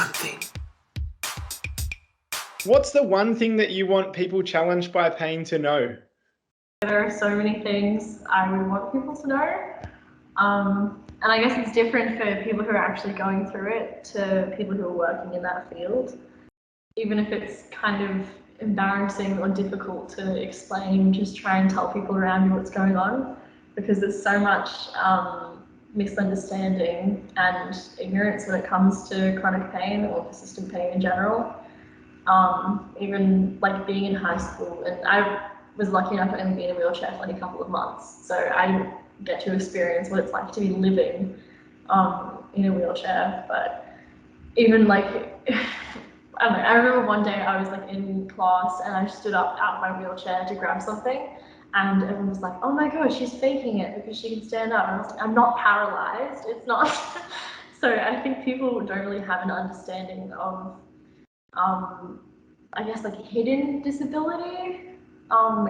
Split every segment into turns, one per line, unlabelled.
one thing?
What's the one thing that you want people challenged by pain to know?
There are so many things I would want people to know. And I guess it's different for people who are actually going through it to people who are working in that field. Even if it's kind of embarrassing or difficult to explain, just try and tell people around you what's going on, because there's so much misunderstanding and ignorance when it comes to chronic pain or persistent pain in general. Even like being in high school, and I was lucky enough to only be in a wheelchair for like a couple of months, so I get to experience what it's like to be living in a wheelchair. But even like I don't know, I remember one day I was like in class and I stood up out of my wheelchair to grab something, and everyone was like, oh my gosh, she's faking it because she can stand up. And I was like, I'm not paralyzed, it's not. So I think people don't really have an understanding of I guess like hidden disability,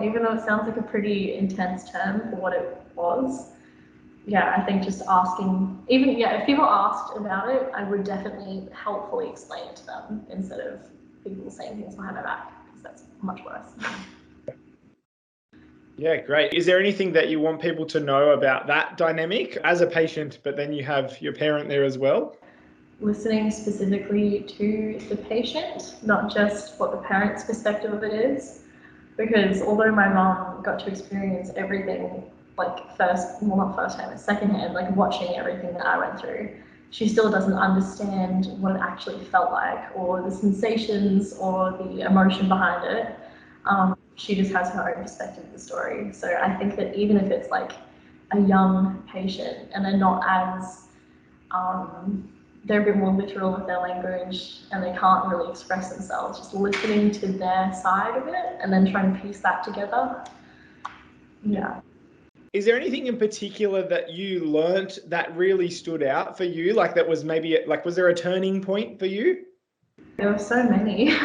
even though it sounds like a pretty intense term for what it was. Yeah, I think just asking, even, yeah, if people asked about it, I would definitely helpfully explain it to them instead of people saying things behind my back, because that's much worse.
Yeah, great. Is there anything that you want people to know about that dynamic as a patient, but then you have your parent there as well?
Listening specifically to the patient, not just what the parent's perspective of it is, because although my mom got to experience everything like not firsthand, secondhand, like watching everything that I went through, she still doesn't understand what it actually felt like, or the sensations, or the emotion behind it. She just has her own perspective of the story. So I think that even if it's like a young patient and they're not as they're a bit more literal with their language and they can't really express themselves, just listening to their side of it and then trying to piece that together. Yeah.
Is there anything in particular that you learnt that really stood out for you? Like that was maybe, like, was there a turning point for you?
There were so many.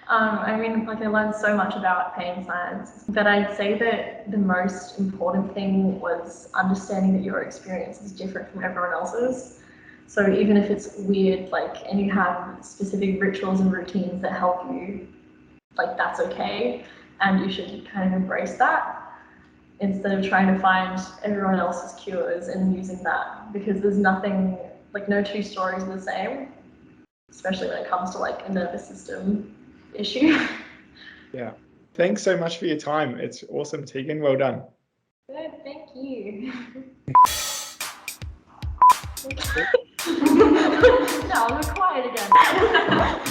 I mean, like I learned so much about pain science, but I'd say that the most important thing was understanding that your experience is different from everyone else's. So even if it's weird, like, and you have specific rituals and routines that help you, like, that's okay, and you should kind of embrace that instead of trying to find everyone else's cures and using that, because there's nothing, like, no two stories are the same, especially when it comes to like a nervous system issue.
Yeah. Thanks so much for your time. It's awesome, Tegan. Well done.
Good, thank you. Now I'm quiet again.